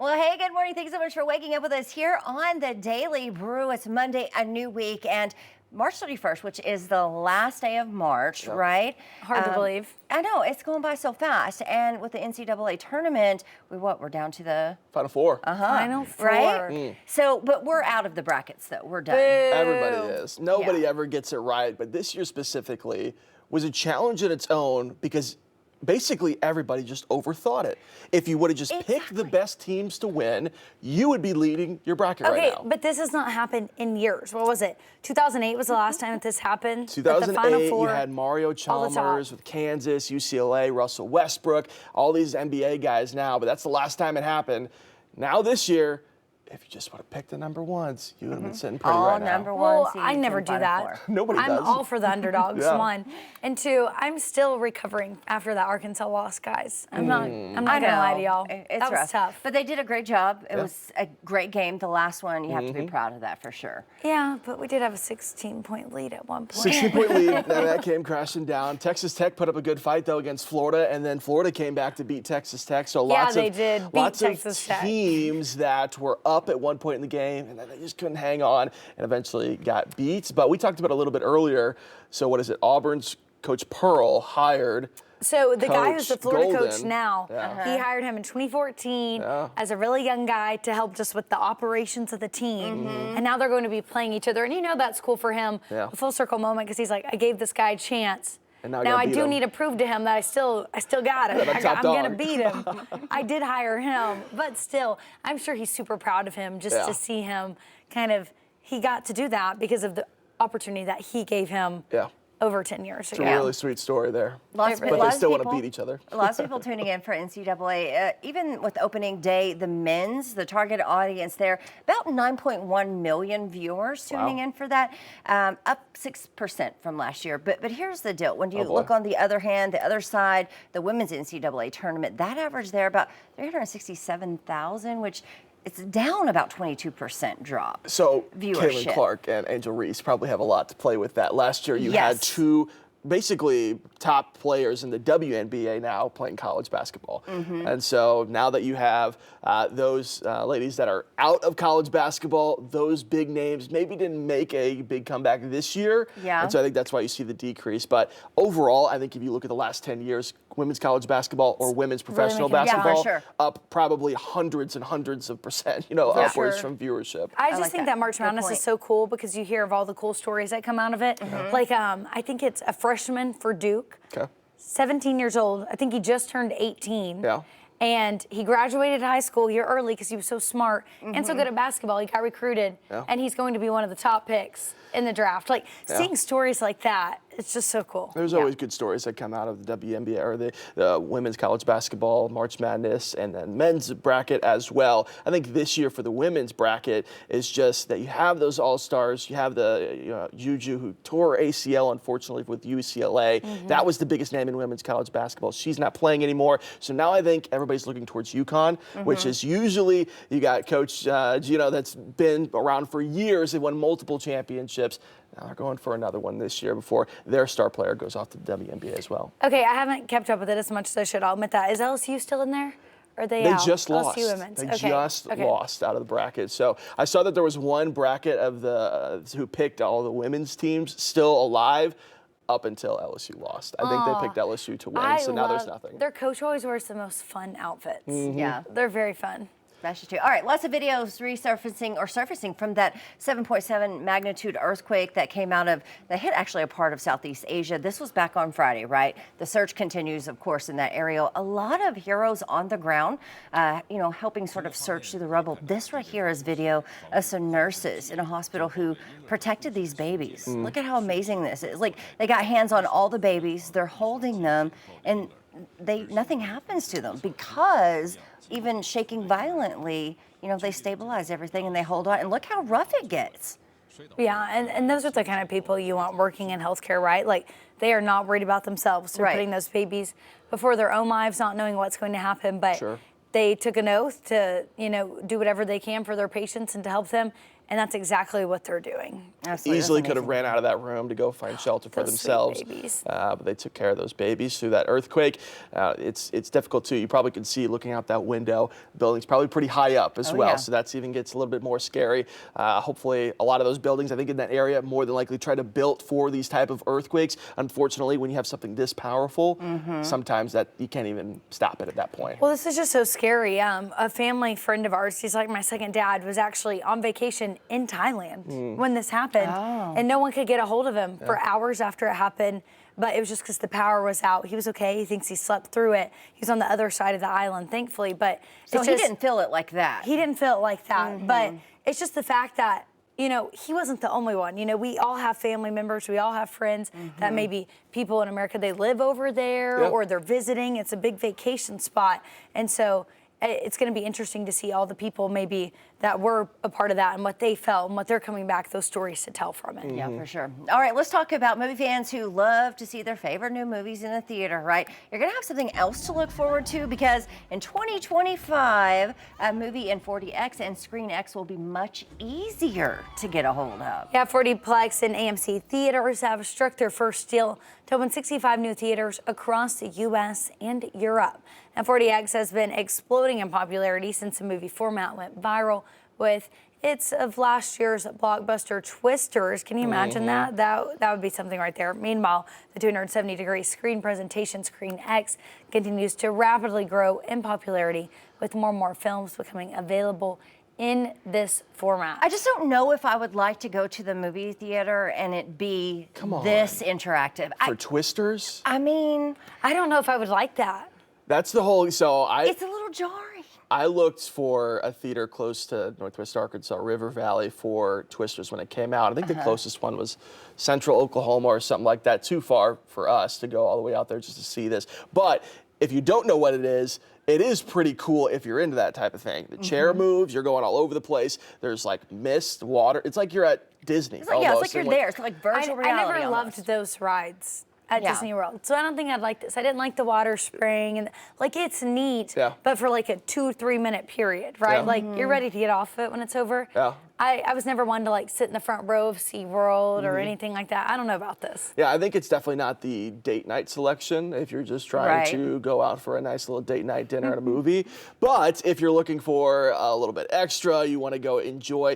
Well, hey, good morning. Thanks so much for waking up with us here on the Daily Brew. It's Monday, a new week, and March 31st, which is the last day of March, right? Hard to believe. I know, it's going by so fast. And with the NCAA tournament, we're down to the Final Four. Final Four. right? So, but we're out of the brackets, though. We're done. Everybody is. Nobody Yeah. ever gets it right, but this year specifically was a challenge in its own because basically everybody just overthought it. If you would have just picked the best teams to win, you would be leading your bracket right now. Okay, but this has not happened in years. What was it? 2008 was the last time that this happened? 2008, you had Mario Chalmers with Kansas, UCLA, Russell Westbrook, all these NBA guys now, but that's the last time it happened. Now this year, if you just would have picked the number ones, you would have been sitting pretty All right now. number one Well, seeds I never in do Final that. Four. Nobody does. I'm all for the underdogs, Yeah. one. And two, I'm still recovering after that Arkansas loss, guys. I'm not I gonna lie to y'all. It's That was rough. tough. But they did a great job. It was a great game. The last one, you have to be proud of that for sure. Yeah, but we did have a 16-point lead at one point. 16-point lead, and that came crashing down. Texas Tech put up a good fight, though, against Florida, and then Florida came back to beat Texas Tech. So lots they of, did beat lots Texas of Tech. teams that were up at one point in the game, and then they just couldn't hang on and eventually got beat. But we talked about it a little bit earlier. So what is it? Auburn's Coach Pearl hired So the guy who's the Coach Florida coach Golden. now, Yeah. he hired him in 2014 as a really young guy to help just with the operations of the team. And now they're going to be playing each other. And you know that's cool for him, Yeah. a full circle moment, because he's like, I gave this guy a chance. And now I Now gotta I beat do him. need to prove to him that I still got him. I'm top I'm going to dog. beat him. I did hire him. But still, I'm sure he's super proud of him just Yeah. to see him he got to do that because of the opportunity that he gave him Yeah. over 10 years It's ago. a really sweet story there. Lots But they still want to beat each other. Lots of people tuning in for NCAA. Even with opening day, the men's, the target audience there, about 9.1 million viewers tuning in for that, up 6% from last year. But here's the deal. When you look on the other hand, the other side, the women's NCAA tournament, that average there about 367,000, which it's down about 22% drop. So Viewership. Caitlin Clark and Angel Reese probably have a lot to play with that. Last year you Yes. had two basically top players in the WNBA now playing college basketball. And so now that you have those ladies that are out of college basketball, those big names maybe didn't make a big comeback this year. Yeah. And so I think that's why you see the decrease. But overall, I think if you look at the last 10 years, women's college basketball or women's professional making a difference. basketball, Yeah, for sure. up probably hundreds and hundreds of percent, upwards from viewership. I just like think that. that March Good Madness point. is so cool because you hear of all the cool stories that come out of it. Like, I think it's a freshman for Duke, Okay. 17 years old. I think he just turned 18. Yeah. And he graduated high school a year early because he was so smart and so good at basketball. He got recruited, and he's going to be one of the top picks in the draft. Like, seeing stories like that, it's just so cool. There's always good stories that come out of the WNBA or the women's college basketball, March Madness, and then men's bracket as well. I think this year for the women's bracket is just that you have those all-stars. You have the Juju who tore ACL, unfortunately, with UCLA. That was the biggest name in women's college basketball. She's not playing anymore. So now I think everybody's looking towards UConn, which is usually you got Coach Gino that's been around for years. They won multiple championships. Now they're going for another one this year before their star player goes off to the WNBA as well. Okay, I haven't kept up with it as much as I should. I'll admit that. Is LSU still in there? Or are they They out? just lost. LSU women's. They Okay, just okay. lost out of the bracket. So I saw that there was one bracket of the who picked all the women's teams still alive up until LSU lost. I think they picked LSU to win, so now there's nothing. Their coach always wears the most fun outfits. Yeah. They're very fun. Especially too. All right, lots of videos surfacing from that 7.7 magnitude earthquake that hit actually a part of Southeast Asia. This was back on Friday, right? The search continues, of course, in that area. A lot of heroes on the ground, helping sort of search through the rubble. This right here is video of some nurses in a hospital who protected these babies. Look at how amazing this is. Like, they got hands on all the babies. They're holding them, and nothing happens to them because even shaking violently, they stabilize everything and they hold on. And look how rough it gets. Yeah, and those are the kind of people you want working in healthcare, right? Like, they are not worried about themselves. They're putting those babies before their own lives, not knowing what's going to happen. But they took an oath to, do whatever they can for their patients and to help them. And that's exactly what they're doing. Absolutely. Easily That's could have amazing. ran out of that room to go find shelter for Those sweet themselves. babies. But they took care of those babies through that earthquake. It's difficult too. You probably can see looking out that window. The building's probably pretty high up as well, yeah. so that's even gets a little bit more scary. Hopefully, a lot of those buildings, I think in that area, more than likely try to build for these type of earthquakes. Unfortunately, when you have something this powerful, sometimes that you can't even stop it at that point. Well, this is just so scary. A family friend of ours, he's like my second dad, was actually on vacation in Thailand when this happened. And no one could get a hold of him for hours after it happened. But it was just because the power was out. He was okay. He thinks he slept through it. He's on the other side of the island, thankfully. But So it's he just, didn't feel it like that. He didn't feel it like that. But it's just the fact that, you know, he wasn't the only one. You know, we all have family members. We all have friends that maybe people in America, they live over there or they're visiting. It's a big vacation spot. And so it's going to be interesting to see all the people maybe that were a part of that and what they felt and what they're coming back, those stories to tell from it. Yeah, for sure. All right, let's talk about movie fans who love to see their favorite new movies in the theater, right? You're going to have something else to look forward to because in 2025, a movie in 4DX and ScreenX will be much easier to get a hold of. Yeah, 40plex and AMC theaters have struck their first deal to open 65 new theaters across the U.S. and Europe. And 40X has been exploding in popularity since the movie format went viral with hits of last year's blockbuster Twisters. Can you imagine that? That would be something right there. Meanwhile, the 270-degree screen presentation ScreenX continues to rapidly grow in popularity with more and more films becoming available in this format. I just don't know if I would like to go to the movie theater and it be this interactive. For Twisters? I mean, I don't know if I would like that. That's the whole, so it's a little jarring. I looked for a theater close to Northwest Arkansas, River Valley for Twisters when it came out. I think the closest one was Central Oklahoma or something like that. Too far for us to go all the way out there just to see this. But if you don't know what it is pretty cool if you're into that type of thing. The chair moves, you're going all over the place. There's like mist, water. It's like you're at Disney. It's like, yeah, it's like you're there. It's like virtual reality. I never almost. loved those rides at Disney World. So I don't think I'd like this. I didn't like the water spraying and like it's neat, but for like a 2-3 minute period, right? Like you're ready to get off it when it's over. Yeah. I was never one to like sit in the front row of SeaWorld or anything like that. I don't know about this. Yeah, I think it's definitely not the date night selection if you're just trying to go out for a nice little date night dinner and a movie. But if you're looking for a little bit extra, you want to go enjoy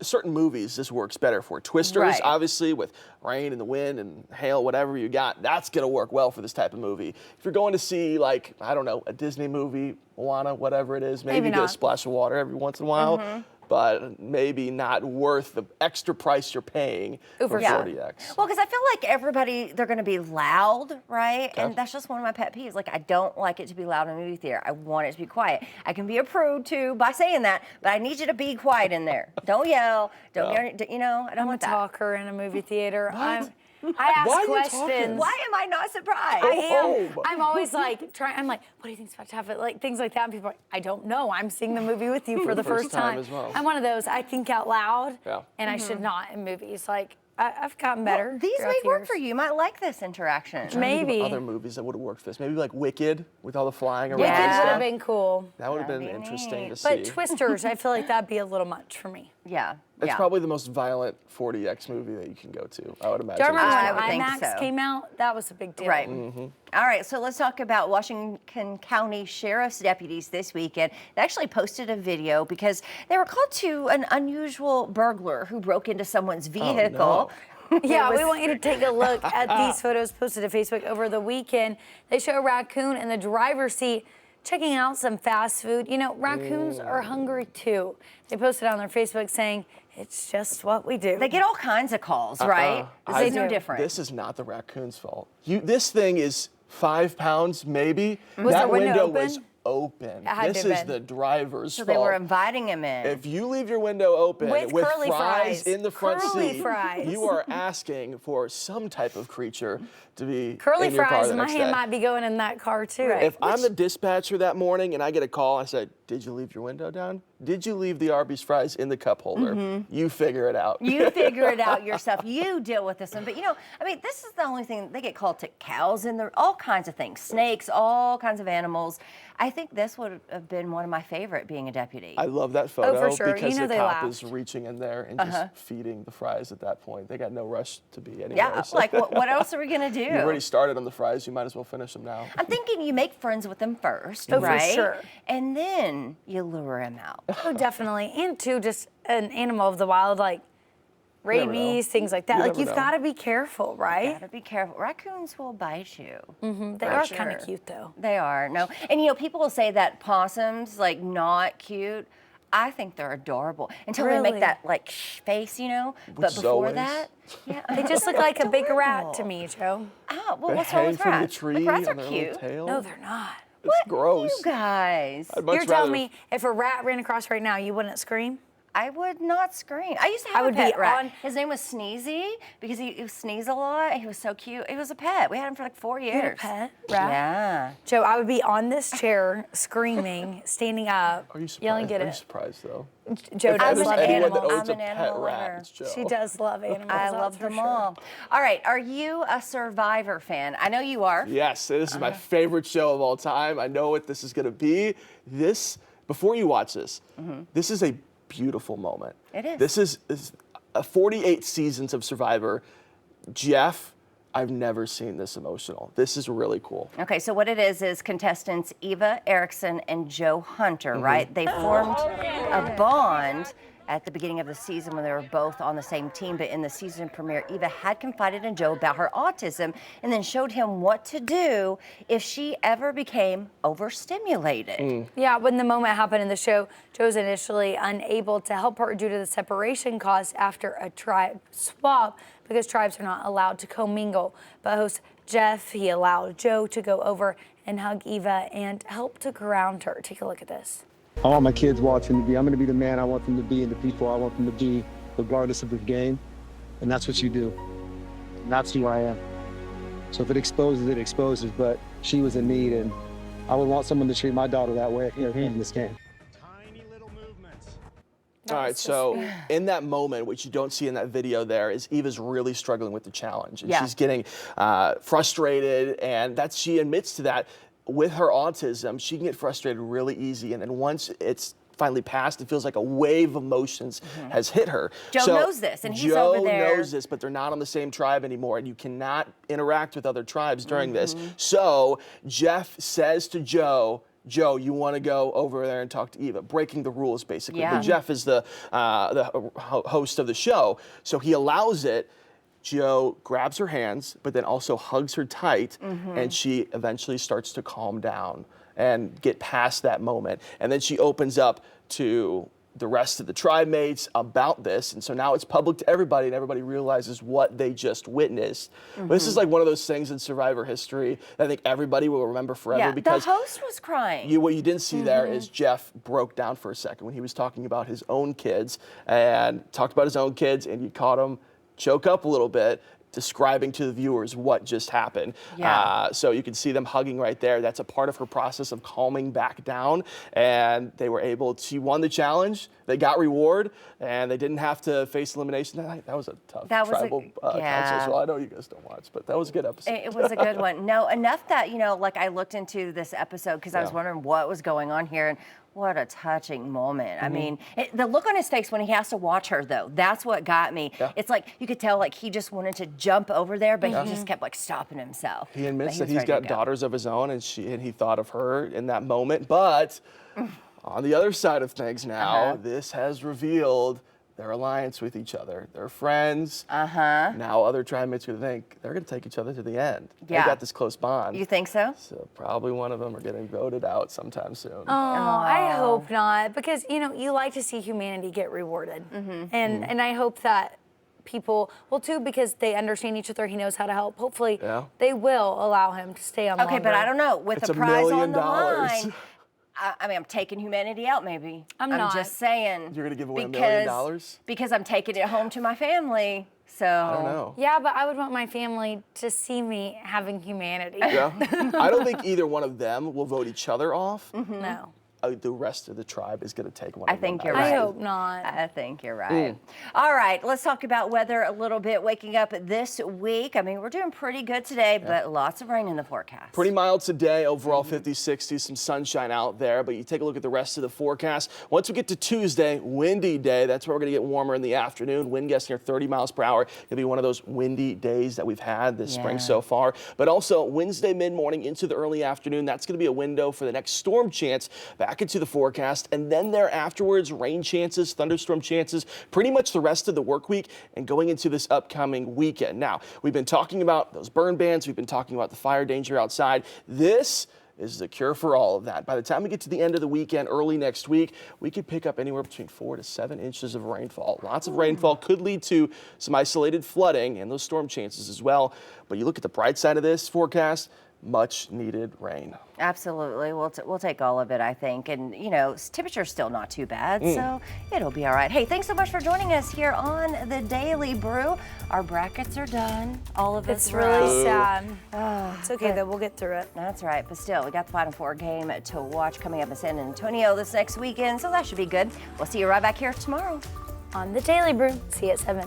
certain movies, this works better for. Twisters, obviously, with rain and the wind and hail, whatever you got, that's going to work well for this type of movie. If you're going to see, like, I don't know, a Disney movie, Moana, whatever it is, maybe get a splash of water every once in a while. But maybe not worth the extra price you're paying for 40X. Well, because I feel like everybody, they're going to be loud, right? And that's just one of my pet peeves. Like, I don't like it to be loud in a movie theater. I want it to be quiet. I can be a prude, too, by saying that, but I need you to be quiet in there. Don't yell. Don't yell, you know, I don't want that. I'm a talker in a movie theater. What? I ask Why are you questions. talking? Why am I not surprised? I am. I'm always like I'm like, what do you think's about to happen? Like things like that. And people are like, I don't know. I'm seeing the movie with you for the first time. as well. I'm one of those. I think out loud, Yeah. and I should not in movies. Like I've gotten better. Well, these throughout may the work years. for you. You might like this interaction. Maybe. Other movies that would have worked for this. Maybe like Wicked with all the flying around. Wicked and would stuff. have been cool. That would have That'd been be interesting neat. to see. But Twisters, I feel like that'd be a little much for me. Yeah. It's probably the most violent 40X movie that you can go to, I would imagine. Do you remember I when would think IMAX so. came out? That was a big deal. Right. All right, so let's talk about Washington County Sheriff's deputies this weekend. They actually posted a video because they were called to an unusual burglar who broke into someone's vehicle. Yeah, we want you to take a look at these photos posted to Facebook over the weekend. They show a raccoon in the driver's seat checking out some fast food. You know, raccoons are hungry too. They posted on their Facebook saying, it's just what we do. They get all kinds of calls, right? This is no different. This is not the raccoon's fault. This thing is 5 pounds, maybe. Was that the window was open? open. It had This to is have been. the driver's So fault. they were inviting him in. If you leave your window open With curly fries. in the front Curly seat, fries. you are asking for some type of creature to be Curly in your car fries, the my next hand day. might be going in that car too. Right. If I'm the dispatcher that morning and I get a call, I said, Did you leave your window down? Did you leave the Arby's fries in the cup holder? You figure it out. You figure it out yourself. You deal with this one. But I mean, this is the only thing they get called to cows and there all kinds of things, snakes, all kinds of animals. I think this would have been one of my favorite being a deputy. I love that photo for sure. because the they cop laughed. is reaching in there and just feeding the fries at that point. They got no rush to be anywhere. Yeah, so. like what else are we gonna do? You already started on the fries. You might as well finish them now. I'm thinking you make friends with them first, Oh, for right? sure. And then you lure him out. Oh, definitely. And too, just an animal of the wild, like never know. rabies, things like that. You Like never you've know. got to be careful, right? Gotta be careful. Raccoons will bite you. They For are sure. kind of cute though. They are. No. And people will say that possums like not cute. I think they're adorable until they Really? make that like face, Which But is before always- that, yeah, They just look like a big rat to adorable. me, Joe. Oh, well, They what's wrong hang with from rats? the tree Like, rats are on their little cute. tail. No, they're not. It's gross. You guys. I'd much You're telling rather- me if a rat ran across right now, you wouldn't scream? I would not scream. I used to I have would a be pet rat. on- His name was Sneezy because he would sneeze a lot. He was so cute. He was a pet. We had him for like 4 years. You had a pet rat? Yeah. Joe, I would be on this chair screaming, standing up, Are you surprised? yelling, get Are you it. surprised though? Joe If does there's love anyone animals. that owns I'm a an pet animal rat, lover. it's Joe. She does love animals. I that's love for them sure. all. All right, are you a Survivor fan? I know you are. Yes, this is my Uh-huh. favorite show of all time. I know what this is going to be. Before you watch this, this is a beautiful moment. It is. This is 48 seasons of Survivor. Jeff, I've never seen this emotional. This is really cool. Okay, so what it is contestants Eva Erickson and Joe Hunter, right? They formed a bond at the beginning of the season when they were both on the same team, but in the season premiere, Eva had confided in Joe about her autism and then showed him what to do if she ever became overstimulated. Yeah, when the moment happened in the show, Joe was initially unable to help her due to the separation caused after a tribe swap because tribes are not allowed to commingle. But host Jeff, he allowed Joe to go over and hug Eva and help to ground her. Take a look at this. I want my kids watching to be. I'm going to be the man I want them to be and the people I want them to be, regardless of the game. And that's what you do. And that's who I am. So if it exposes, it exposes. But she was in need, and I would want someone to treat my daughter that way in this game. Tiny little movements. All right, so in that moment, which you don't see in that video there, is Eva's really struggling with the challenge. And Yeah. she's getting frustrated, and she admits to that. With her autism, she can get frustrated really easy, and then once it's finally passed, it feels like a wave of emotions has hit her. Joe So knows this, and he's Joe over there. knows this, but they're not on the same tribe anymore, and you cannot interact with other tribes during this. So Jeff says to Joe, you want to go over there and talk to Eva, breaking the rules basically. Yeah. But Jeff is the host of the show, so he allows it. Joe grabs her hands, but then also hugs her tight, and she eventually starts to calm down and get past that moment. And then she opens up to the rest of the tribe mates about this, and so now it's public to everybody, and everybody realizes what they just witnessed. But this is like one of those things in Survivor history that I think everybody will remember forever Yeah, because the host was crying. what you didn't see there is Jeff broke down for a second when he was talking about his own kids and talked about his own kids, and you caught him choke up a little bit, describing to the viewers what just happened. Yeah. So you can see them hugging right there. That's a part of her process of calming back down, and they were able to, she won the challenge, they got reward, and they didn't have to face elimination that night. That was a tough That was a- tribal council, yeah. so I know you guys don't watch, but that was a good episode. It was a good one. No, enough that, like I looked into this episode because I was Yeah. wondering what was going on here. And what a touching moment. Mm-hmm. I mean, the look on his face when he has to watch her, though, that's what got me. Yeah. It's like you could tell like he just wanted to jump over there, but he just kept like stopping himself. He admits But that was he's ready to got go. daughters of his own, and he thought of her in that moment. But on the other side of things now, this has revealed their alliance with each other. They're friends. Now other tribe mates are going to think they're going to take each other to the end. Yeah. They got this close bond. You think so? So probably one of them are getting voted out sometime soon. Oh, I hope not, because you like to see humanity get rewarded, and I hope that people will too, because they understand each other. He knows how to help. Hopefully, Yeah. they will allow him to stay on. Okay, but I don't know. With It's the $1 prize million. on the line, I mean, I'm taking humanity out, maybe. I'm not. just saying. You're gonna give away $1 million? Because I'm taking it home to my family. So I don't know. Yeah, but I would want my family to see me having humanity. Yeah. I don't think either one of them will vote each other off. No. the rest of the tribe is going to take one. I think you're I right. hope not. I think you're right. All right, let's talk about weather a little bit. Waking up this week, I mean, we're doing pretty good today, but lots of rain in the forecast. Pretty mild today, overall 50, 60, some sunshine out there, but you take a look at the rest of the forecast. Once we get to Tuesday, windy day, that's where we're going to get warmer in the afternoon. Wind gusts near 30 miles per hour. It'll be one of those windy days that we've had this spring so far. But also Wednesday mid-morning into the early afternoon, that's going to be a window for the next storm chance back into the forecast. And then there afterwards, rain chances, thunderstorm chances, pretty much the rest of the work week and going into this upcoming weekend. Now, we've been talking about those burn bans. We've been talking about the fire danger outside. This is the cure for all of that. By the time we get to the end of the weekend, early next week, we could pick up anywhere between 4 to 7 inches of rainfall. Lots of rainfall could lead to some isolated flooding and those storm chances as well. But you look at the bright side of this forecast, much needed rain. Absolutely. We'll take all of it, I think. And, you know, temperature's still not too bad, so it'll be all right. Hey, thanks so much for joining us here on the Daily Brew. Our brackets are done. All of It's really sad. It's okay, but- though. We'll get through it. That's right. But still, we got the Final Four game to watch coming up in San Antonio this next weekend, so that should be good. We'll see you right back here tomorrow. On the Daily Brew. See you at 7.